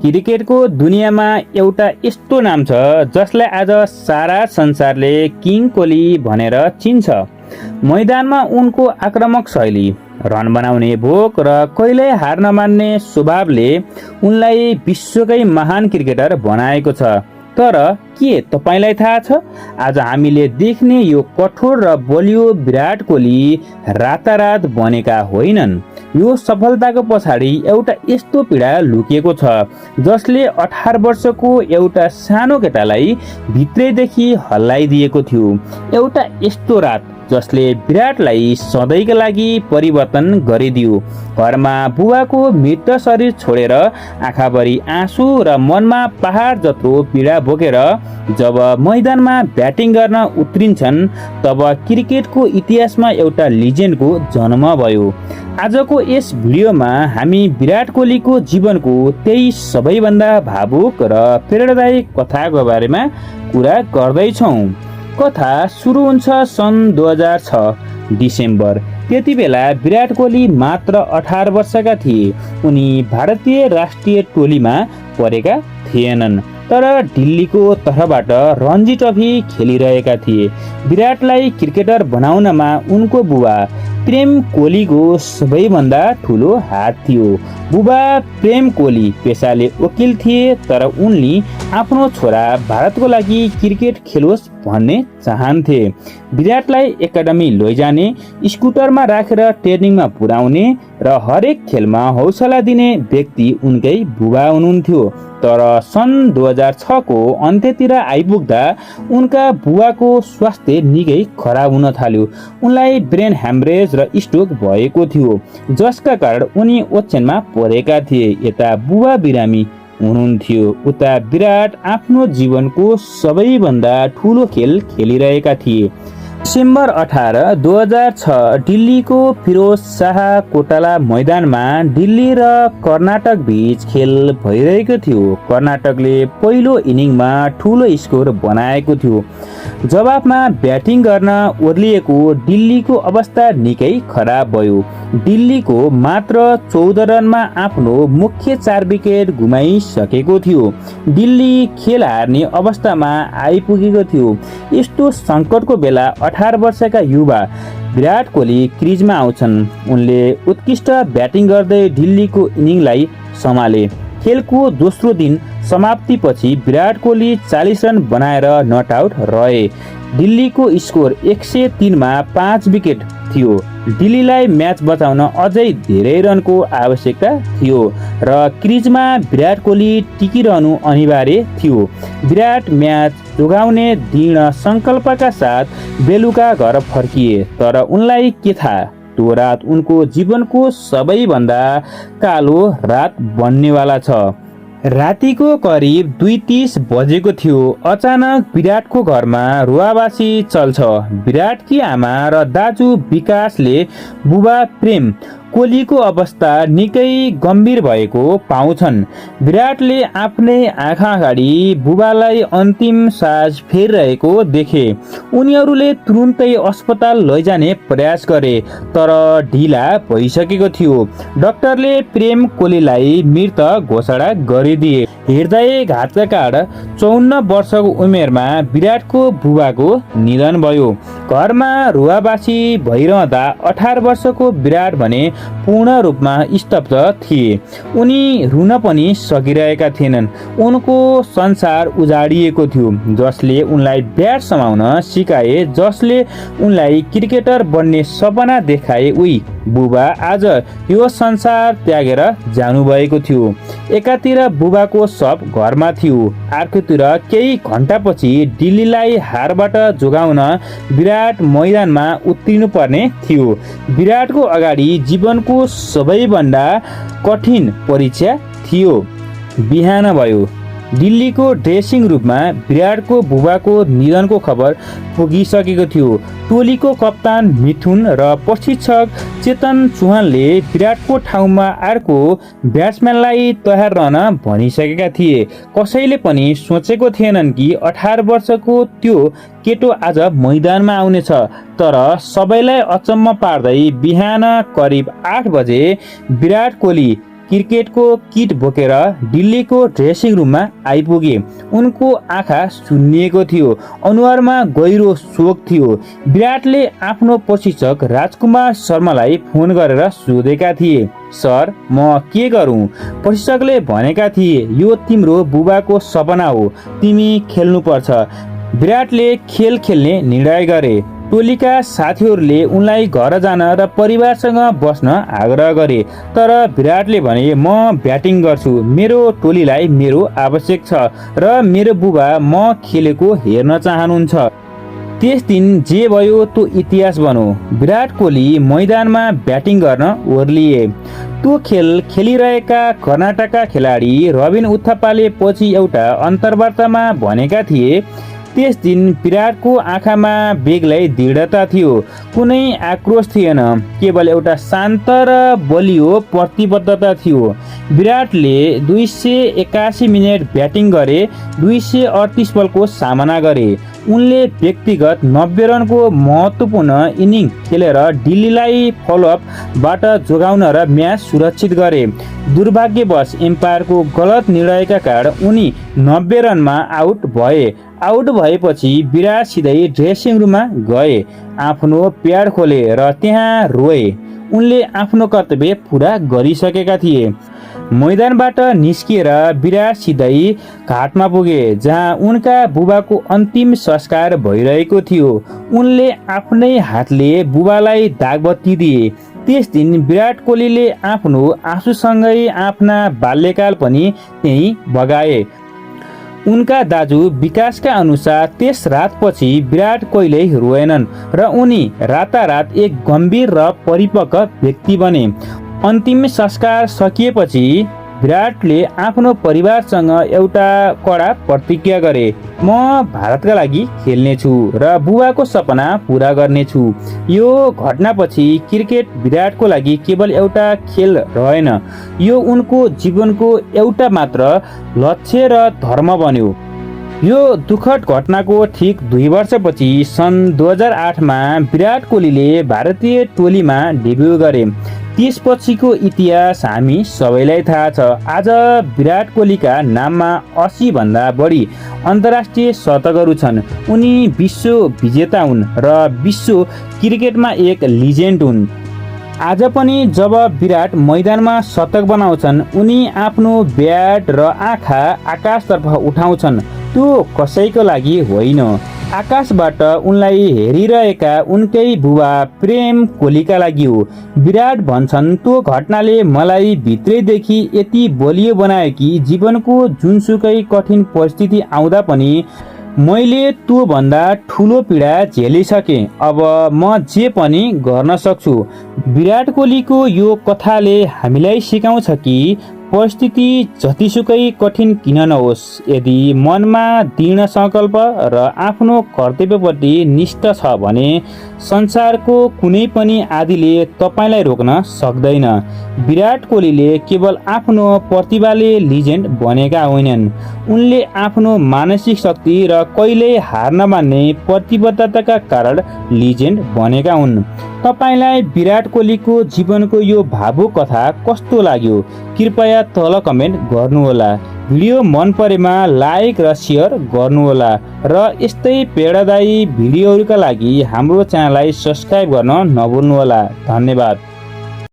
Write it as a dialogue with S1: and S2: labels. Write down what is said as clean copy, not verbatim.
S1: क्रिकेटको दुनियाँमा एउटा यस्तो नाम छ जसलाई आज सारा संसारले किङ कोहली भनेर चिन्छ। मैदानमा उनको आक्रामक शैली, रन बनाउने भोक र कहिल्यै हार नमान्ने स्वभावले उनलाई विश्वकै महान क्रिकेटर बनाएको छ। तर के तपाईलाई थाहा छ, आज हामीले देख्ने यो कठोर र बलियो विराट कोहली रातारात बनेका होइनन्। यो सफलताको पछाडि एउटा यस्तो पीडा लुकेको छ जसले 18 वर्षको एउटा सानो केटालाई भित्रैदेखि हल्लाइदिएको थियो। एउटा यस्तो रात जसले विराटलाई सधैँका लागि परिवर्तन गरिदियो। घरमा बुबाको मृत शरीर छोडेर आँखाभरि आँसु र मनमा पहाड जत्रो पीडा बोकेर जब मैदानमा ब्याटिङ गर्न उत्रिन्छन् तब क्रिकेटको इतिहासमा एउटा लिजेन्डको जन्म भयो। आजको यस भिडियोमा हामी विराट कोहलीको जीवनको त्यही सबैभन्दा भावुक र प्रेरणादायी कथाको बारेमा कुरा गर्दैछौँ। कथा सुरु हुन्छ सन् 2006 डिसेम्बर। त्यति बेला विराट कोहली मात्र 18 वर्षका थिए। उनी भारतीय राष्ट्रिय टोलीमा परेका थिएनन्, तर दिल्लीको तर्फबाट रणजी ट्रफी खेलिरहेका थिए। विराटलाई क्रिकेटर बनाउनमा उनको बुबा प्रेम कोहलीको सबैभन्दा ठुलो हात थियो। बुबा प्रेम कोहली पेसाले वकिल थिए, तर उनले आफ्नो छोरा भारतको लागि क्रिकेट खेलोस् भन्ने चाहन्थे। विराटलाई एकाडेमी लैजाने, स्कुटरमा राखेर ट्रेनिङमा पुर्याउने र हरेक खेलमा हौसला दिने व्यक्ति उनकै बुबा हुनुहुन्थ्यो। तर सन् 2006 को अन्त्यतिर आइपुग्दा उनका बुबाको स्वास्थ्य निकै खराब हुन थाल्यो। उनलाई ब्रेन ह्यामरेज र स्ट्रोक भएको थियो, जसका कारण उनी ओछ्यानमा परेका थिए। यता बुबा बिरामी हुनुहुन्थ्यो, उता विराट आफ्नो जीवनको सबैभन्दा ठुलो खेल खेलिरहेका थिए। डिसेम्बर 18, 2006 दिल्लीको फिरोज शाह कोटला मैदानमा दिल्ली र कर्नाटक बीच खेल भइरहेको थियो। कर्नाटकले पहिलो इनिङमा ठुलो स्कोर बनाएको थियो। जवाफमा ब्याटिङ गर्न ओर्लिएको दिल्लीको अवस्था निकै खराब भयो। दिल्लीको मात्र 14 रनमा आफ्नो मुख्य 4 विकेट गुमाइसकेको थियो। दिल्ली खेल हार्ने अवस्थामा आइपुगेको थियो। यस्तो सङ्कटको बेला 18 वर्षका युवा विराट कोहली क्रिजमा आउँछन्। उनले उत्कृष्ट ब्याटिङ गर्दै दिल्लीको इनिङलाई सम्हाले। खेलको दोस्रो दिन समाप्तिपछि विराट कोहली 40 रन बनाएर नट आउट रहे। दिल्लीको स्कोर 103 मा 5 विकेट थियो। दिल्लीलाई म्याच बचाउन अझै धेरै रनको आवश्यकता थियो र क्रिजमा विराट कोहली टिकिरहनु अनिवार्य थियो। विराट म्याच जोगाउने दृढ सङ्कल्पका साथ बेलुका घर फर्किए, तर उनलाई के थाहा, त्यो रात उनको जीवनको सबैभन्दा कालो रात बन्नेवाला छ। रातिको करिब 2:30 बजेको थियो। अचानक विराटको घरमा रुवाबासी चल्छ। विराटकी आमा र दाजु विकासले बुबा प्रेम कोहलीको अवस्था निकै गम्भीर भएको पाउँछन्। विराटले आफ्नै आँखा अगाडि बुबालाई अन्तिम सास फेरिरहेको देखे। उनीहरूले तुरुन्तै अस्पताल लैजाने प्रयास गरे, तर ढिला भइसकेको थियो। डाक्टरले प्रेम कोहलीलाई मृत घोषणा गरिदिए। हृदयघातका कारण 54 वर्षको उमेरमा विराटको बुबाको निधन भयो। घरमा रुवाबासी भइरहँदा 18 वर्षको विराट भने पूर्ण रूपमा स्तब्ध थिए। उनी रुन पनि सकिरहेका थिएनन्। उनको संसार उजाडिएको थियो, जसले उनलाई ब्याट समाउन सिकाए, जसले उनलाई क्रिकेटर बन्ने सपना देखाए। उही बुबा आज यो संसार त्यागेर जानुभएको थियो। एकातिर बुबाको शव घरमा थियो, अर्कोतिर केही घण्टापछि दिल्लीलाई हारबाट जोगाउन विराट मैदानमा उत्रिनु पर्ने थियो। विराटको अगाडि जीवनको सबैभन्दा कठिन परीक्षा थियो। बिहान भयो। दिल्लीको ड्रेसिङ रुममा विराटको बुबाको निधनको खबर पुगिसकेको थियो। टोलीको कप्तान मिथुन र प्रशिक्षक चेतन चौहानले विराटको ठाउँमा अर्को ब्याट्सम्यानलाई तयार रहन भनिसकेका थिए। कसैले पनि सोचेको थिएनन् कि 18 वर्षको त्यो केटो आज मैदानमा आउनेछ। तर सबैलाई अचम्म पार्दै बिहान करिब 8 बजे विराट कोहली क्रिकेटको किट बोकेर दिल्लीको ड्रेसिङ रुममा आइपुगे। उनको आँखा सुन्निएको थियो, अनुहारमा गहिरो शोक थियो। विराटले आफ्नो प्रशिक्षक राजकुमार शर्मालाई फोन गरेर सोधेका थिए, सर म के गरौँ? प्रशिक्षकले भनेका थिए, यो तिम्रो बुबाको सपना हो, तिमी खेल्नुपर्छ। विराटले खेल खेल्ने निर्णय गरे। टोलीका साथीहरूले उनलाई घर जान र परिवारसँग बस्न आग्रह गरे, तर विराटले भने म ब्याटिङ गर्छु, मेरो टोलीलाई मेरो आवश्यक छ र मेरो बुबा म खेलेको हेर्न चाहनुहुन्छ। त्यस दिन जे भयो त्यो इतिहास बन्यो। विराट कोहली मैदानमा ब्याटिङ गर्न ओर्लिए। त्यो खेल खेलिरहेका कर्नाटकका खेलाडी रबिन उथप्पाले पछि एउटा अन्तर्वार्तामा भनेका थिए, त्यस दिन विराटको आँखामा बेग्लै दृढता थियो, कुनै आक्रोश थिएन, केवल एउटा शान्त र बलियो प्रतिबद्धता थियो। विराटले 281 मिनेट ब्याटिङ गरे, 238 बलको सामना गरे। उनले व्यक्तिगत 90 रनको महत्त्वपूर्ण इनिङ खेलेर दिल्लीलाई फलोअपबाट जोगाउन र म्याच सुरक्षित गरे। दुर्भाग्यवश एम्पायरको गलत निर्णयका कारण उनी 90 रनमा आउट भए। आउट भएपछि विराट सिधै ड्रेसिङ रुममा गए, आफ्नो प्याड खोले र त्यहाँ रोए। उनले आफ्नो कर्तव्य पुरा गरिसकेका थिए। मैदानबाट निस्किएर विराट सिधै घाटमा पुगे, जहाँ उनका बुबाको अन्तिम संस्कार भइरहेको थियो। उनले आफ्नै हातले बुबालाई दागबत्ती दिए। त्यस दिन विराट कोहलीले आफ्नो आँसुसँगै आफ्ना बाल्यकाल पनि त्यही बगाए। उनका दाजु विकासका अनुसार त्यस रातपछि विराट कहिल्यै रोएनन् र उनी रातारात एक गम्भीर र परिपक्व व्यक्ति बने। अन्तिम संस्कार सकिएपछि विराटले आफ्नो परिवारसँग एउटा कडा प्रतिज्ञा गरे, म भारतका लागि खेल्नेछु र बुबाको सपना पुरा गर्नेछु। यो घटनापछि क्रिकेट विराटको लागि केवल एउटा खेल रहेन, यो उनको जीवनको एउटा मात्र लक्ष्य र धर्म बन्यो। यो दुःखद घटनाको ठिक 2 वर्षपछि सन् 2008 मा विराट कोहलीले भारतीय टोलीमा डेब्यु गरे। त्यसपछिको इतिहास हामी सबैलाई थाहा छ। आज विराट कोहलीका नाममा 80 भन्दा बढी अन्तर्राष्ट्रिय शतकहरू छन्। उनी विश्व विजेता हुन् र विश्व क्रिकेटमा एक लिजेन्ड हुन्। आज पनि जब विराट मैदानमा शतक बनाउँछन्, उनी आफ्नो ब्याट र आँखा आकाशतर्फ उठाउँछन्। त्यो कसैको लागि होइन, आकाशबाट उनलाई हेरिरहेका उनकै बुबा प्रेम कोहलीका लागि हो। विराट भन्छन्, त्यो घटनाले मलाई भित्रैदेखि यति बलियो बनायो कि जीवनको जुनसुकै कठिन परिस्थिति आउँदा पनि मैले त्यो भन्दा ठुलो पीडा झेलिसकेँ। अब म जे पनि गर्न सक्छु। विराट कोहलीको यो कथाले हामीलाई सिकाउँछ कि परिस्थिति जतिसुकै कठिन किन नहोस्, यदि मनमा दृढ सङ्कल्प र आफ्नो कर्तव्यप्रति निष्ठा छ भने संसारको कुनै पनि आँधीले तपाईँलाई रोक्न सक्दैन। विराट कोहलीले केवल आफ्नो प्रतिभाले लिजेन्ड बनेका होइनन्, उनले आफ्नो मानसिक शक्ति र कहिल्यै हार नमान्ने प्रतिबद्धताका कारण लिजेन्ड बनेका हुन्। तपाईलाई विराट कोहलीको जीवनको यो भावुक कथा कस्तो लाग्यो? कृपया तल कमेन्ट गर्नुहोला। भिडियो मन परेमा लाइक र सेयर गर्नुहोला र यस्तै प्रेरणादायी भिडियोहरूका लागि हाम्रो च्यानललाई सब्स्क्राइब गर्न नभुल्नुहोला। धन्यवाद।